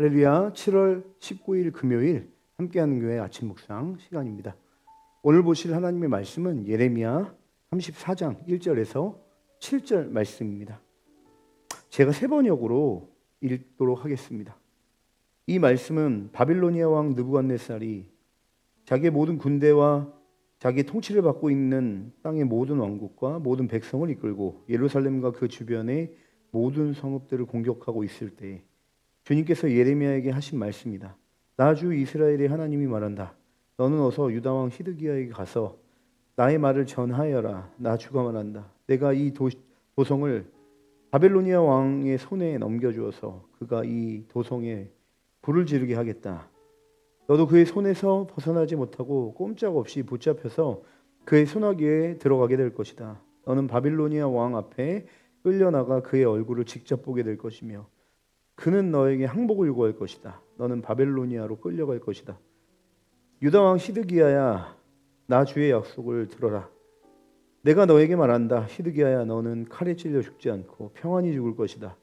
할렐루야. 7월 19일 금요일 함께하는 교회 아침 묵상 시간입니다. 오늘 보실 하나님의 말씀은 예레미야 34장 1절에서 7절 말씀입니다. 제가 세 번역으로 읽도록 하겠습니다. 이 말씀은 바빌로니아 왕 느부갓네살이 자기의 모든 군대와 자기 통치를 받고 있는 땅의 모든 왕국과 모든 백성을 이끌고 예루살렘과 그 주변의 모든 성읍들을 공격하고 있을 때 주님께서 예레미야에게 하신 말씀이다. 나 주 이스라엘의 하나님이 말한다. 너는 어서 유다 왕 시드기야에게 가서 나의 말을 전하여라. 나 주가 말한다. 내가 이 도성을 바벨로니아 왕의 손에 넘겨주어서 그가 이 도성에 불을 지르게 하겠다. 너도 그의 손에서 벗어나지 못하고 꼼짝없이 붙잡혀서 그의 소나기에 들어가게 될 것이다. 너는 바빌로니아 왕 앞에 끌려나가 그의 얼굴을 직접 보게 될 것이며 그는 너에게 항복을 구할 것이다. 너는 바벨로니아로 끌려갈 것이다. 유다 왕 시드기야야, 나 주의 약속을 들어라. 내가 너에게 말한다. 시드기야야, 너는 칼에 찔려 죽지 않고 평안히 죽을 것이다.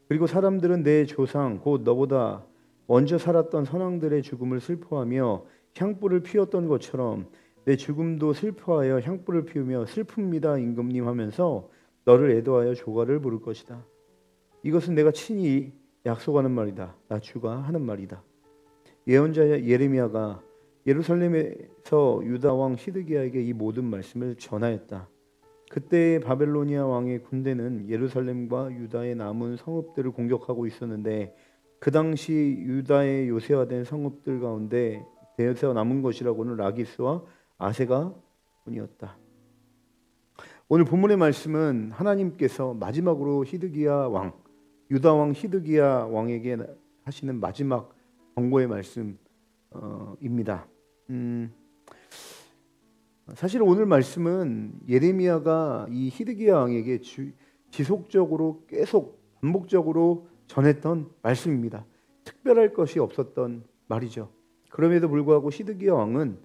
그리고 사람들은 내 조상 곧 너보다 먼저 살았던 선왕들의 죽음을 슬퍼하며 향불을 피웠던 것처럼 내 죽음도 슬퍼하여 향불을 피우며 슬픕니다 임금님 하면서 너를 애도하여 조가를 부를 것이다. 이것은 내가 친히 약속하는 말이다. 나 주가 하는 말이다. 예언자 예레미야가 예루살렘에서 유다 왕 시드기야에게 이 모든 말씀을 전하였다. 그때 바벨로니아 왕의 군대는 예루살렘과 유다의 남은 성읍들을 공격하고 있었는데 그 당시 유다의 요새화된 성읍들 가운데 대여서 남은 것이라고는 라기스와 아세가 뿐이었다. 오늘 본문의 말씀은 하나님께서 마지막으로 시드기야 왕 유다 왕 시드기야 왕에게 하시는 마지막 경고의 말씀입니다. 사실 오늘 말씀은 예레미야가 이 시드기야 왕에게 지속적으로 계속 반복적으로 전했던 말씀입니다. 특별할 것이 없었던 말이죠. 그럼에도 불구하고 시드기야 왕은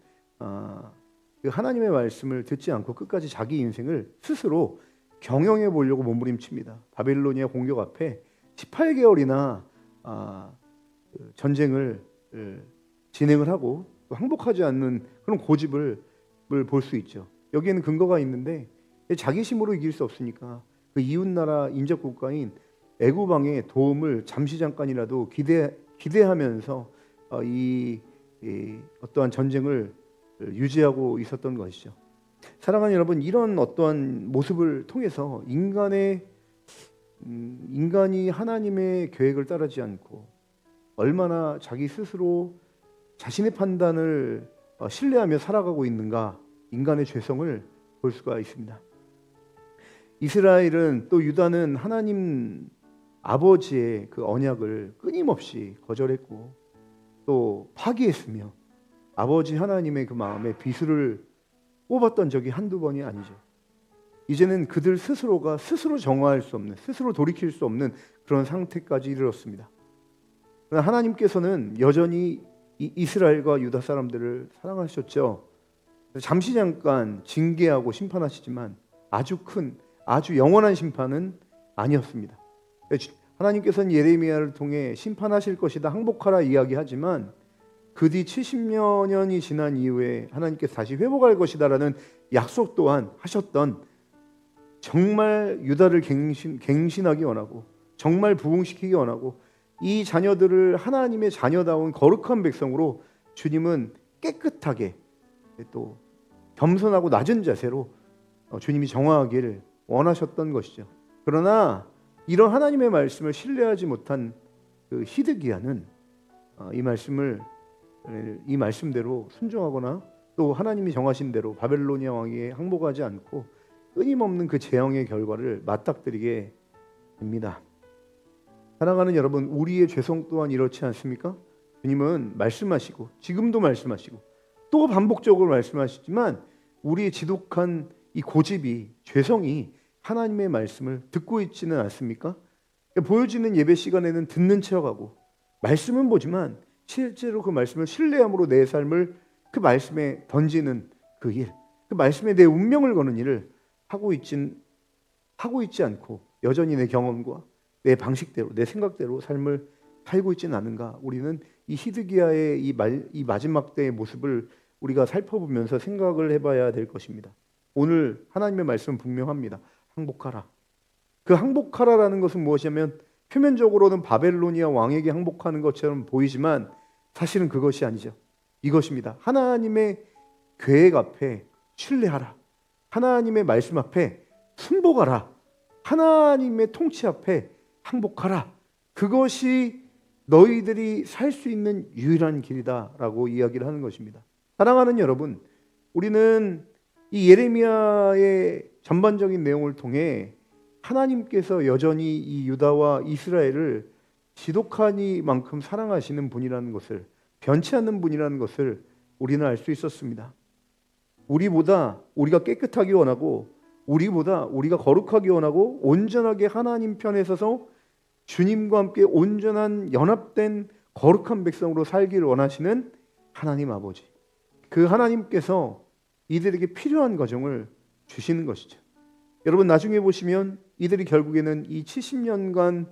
하나님의 말씀을 듣지 않고 끝까지 자기 인생을 스스로 경영해 보려고 몸부림칩니다. 바빌로니아 공격 앞에 18개월이나 전쟁을 진행을 하고 항복하지 않는 그런 고집을 볼 수 있죠. 여기에는 근거가 있는데 자기 힘으로 이길 수 없으니까 그 이웃나라 인접 국가인 애굽 왕의 도움을 잠시 잠깐이라도 기대하면서 이 어떠한 전쟁을 유지하고 있었던 것이죠. 사랑하는 여러분, 이런 어떠한 모습을 통해서 인간이 하나님의 계획을 따르지 않고 얼마나 자기 스스로 자신의 판단을 신뢰하며 살아가고 있는가, 인간의 죄성을 볼 수가 있습니다. 이스라엘은 또 유다는 하나님 아버지의 그 언약을 끊임없이 거절했고 또 파기했으며 아버지 하나님의 그 마음에 비수를 뽑았던 적이 한두 번이 아니죠. 이제는 그들 스스로가 스스로 정화할 수 없는, 스스로 돌이킬 수 없는 그런 상태까지 이르렀습니다. 그러나 하나님께서는 여전히 이 이스라엘과 유다 사람들을 사랑하셨죠. 잠시 잠깐 징계하고 심판하시지만 아주 큰, 아주 영원한 심판은 아니었습니다. 하나님께서는 예레미야를 통해 심판하실 것이다, 항복하라 이야기하지만 그 뒤 70여 년이 지난 이후에 하나님께서 다시 회복할 것이다라는 약속 또한 하셨던, 정말 유다를 갱신하기 원하고 정말 부흥시키기 원하고 이 자녀들을 하나님의 자녀다운 거룩한 백성으로 주님은 깨끗하게 또 겸손하고 낮은 자세로 주님이 정화하기를 원하셨던 것이죠. 그러나 이런 하나님의 말씀을 신뢰하지 못한 그 시드기야는 이 말씀대로 순종하거나 또 하나님이 정하신 대로 바벨로니아 왕에게 항복하지 않고 끊임없는 그 재앙의 결과를 맞닥뜨리게 됩니다. 사랑하는 여러분, 우리의 죄성 또한 이렇지 않습니까? 주님은 말씀하시고 지금도 말씀하시고 또 반복적으로 말씀하시지만 우리의 지독한 이 고집이, 죄성이 하나님의 말씀을 듣고 있지는 않습니까? 보여지는 예배 시간에는 듣는 척하고 말씀은 보지만 실제로 그 말씀을 신뢰함으로 내 삶을 그 말씀에 던지는 그 일, 그 말씀에 내 운명을 거는 일을 하고 있지 않고 여전히 내 경험과 내 방식대로, 내 생각대로 삶을 살고 있지는 않은가? 우리는 이 히드기야의 이 마지막 때의 모습을 우리가 살펴보면서 생각을 해봐야 될 것입니다. 오늘 하나님의 말씀은 분명합니다. 항복하라. 그 항복하라라는 것은 무엇이냐면 표면적으로는 바벨로니아 왕에게 항복하는 것처럼 보이지만 사실은 그것이 아니죠. 이것입니다. 하나님의 계획 앞에 신뢰하라. 하나님의 말씀 앞에 순복하라. 하나님의 통치 앞에 항복하라. 그것이 너희들이 살 수 있는 유일한 길이다라고 이야기를 하는 것입니다. 사랑하는 여러분, 우리는 이 예레미야의 전반적인 내용을 통해 하나님께서 여전히 이 유다와 이스라엘을 지독하니만큼 사랑하시는 분이라는 것을, 변치 않는 분이라는 것을 우리는 알 수 있었습니다. 우리가 깨끗하기 원하고, 우리가 거룩하기 원하고, 온전하게 하나님 편에 서서 주님과 함께 온전한 연합된 거룩한 백성으로 살기를 원하시는 하나님 아버지, 그 하나님께서 이들에게 필요한 과정을 주시는 것이죠. 여러분, 나중에 보시면 이들이 결국에는 이 70년간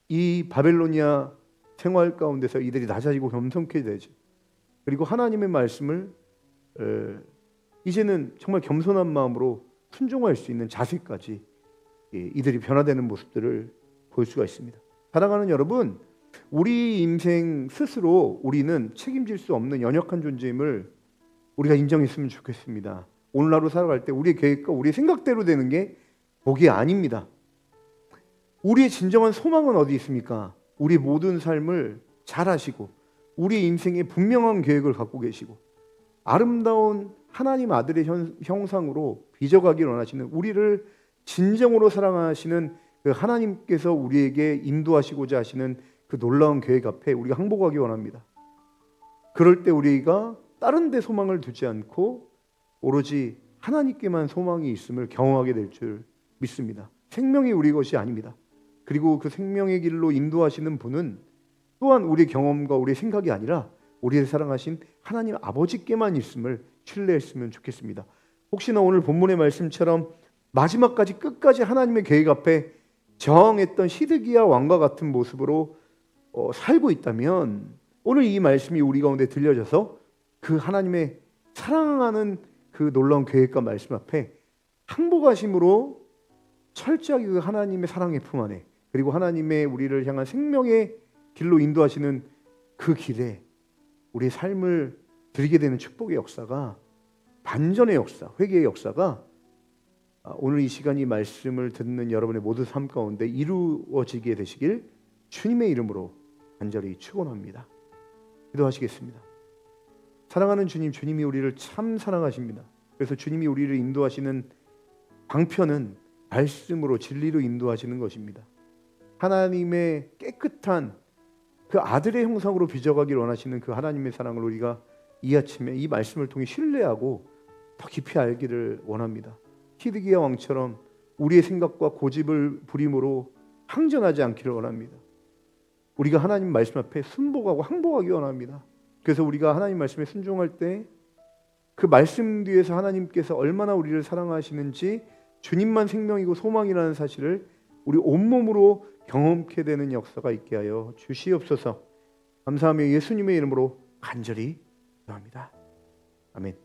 이 바벨로니아 생활 가운데서 이들이 낮아지고 겸손케 되죠. 그리고 하나님의 말씀을 이제는 정말 겸손한 마음으로 순종할 수 있는 자세까지 이들이 변화되는 모습들을 볼 수가 있습니다. 사랑하는 여러분, 우리 인생 스스로 우리는 책임질 수 없는 연약한 존재임을 우리가 인정했으면 좋겠습니다. 오늘 하루 살아갈 때 우리의 계획과 우리의 생각대로 되는 게 복이 아닙니다. 우리의 진정한 소망은 어디 있습니까? 우리 모든 삶을 잘 아시고 우리 인생에 분명한 계획을 갖고 계시고 아름다운 하나님 아들의 형상으로 빚어가기를 원하시는, 우리를 진정으로 사랑하시는 그 하나님께서 우리에게 인도하시고자 하시는 그 놀라운 계획 앞에 우리가 항복하기 원합니다. 그럴 때 우리가 다른 데 소망을 두지 않고 오로지 하나님께만 소망이 있음을 경험하게 될 줄 믿습니다. 생명이 우리 것이 아닙니다. 그리고 그 생명의 길로 인도하시는 분은 또한 우리 경험과 우리 생각이 아니라 우리를 사랑하신 하나님 아버지께만 있음을 신뢰했으면 좋겠습니다. 혹시나 오늘 본문의 말씀처럼 마지막까지 끝까지 하나님의 계획 앞에 저항했던 시드기야 왕과 같은 모습으로 살고 있다면 오늘 이 말씀이 우리 가운데 들려져서 그 하나님의 사랑하는 그 놀라운 계획과 말씀 앞에 항복하심으로 철저하게 그 하나님의 사랑의 품 안에, 그리고 하나님의 우리를 향한 생명의 길로 인도하시는 그 길에 우리의 삶을 드리게 되는 축복의 역사가, 반전의 역사, 회개의 역사가 오늘 이 시간 이 말씀을 듣는 여러분의 모든 삶 가운데 이루어지게 되시길 주님의 이름으로 간절히 축원합니다. 기도하시겠습니다. 사랑하는 주님, 주님이 우리를 참 사랑하십니다. 그래서 주님이 우리를 인도하시는 방편은 말씀으로, 진리로 인도하시는 것입니다. 하나님의 깨끗한 그 아들의 형상으로 빚어가기를 원하시는 그 하나님의 사랑을 우리가 이 아침에 이 말씀을 통해 신뢰하고 더 깊이 알기를 원합니다. 히드기야 왕처럼 우리의 생각과 고집을 부림으로 항전하지 않기를 원합니다. 우리가 하나님 말씀 앞에 순복하고 항복하기 원합니다. 그래서 우리가 하나님 말씀에 순종할 때 그 말씀 뒤에서 하나님께서 얼마나 우리를 사랑하시는지, 주님만 생명이고 소망이라는 사실을 우리 온몸으로 경험케 되는 역사가 있게 하여 주시옵소서. 감사하며 예수님의 이름으로 간절히 기도합니다. 아멘.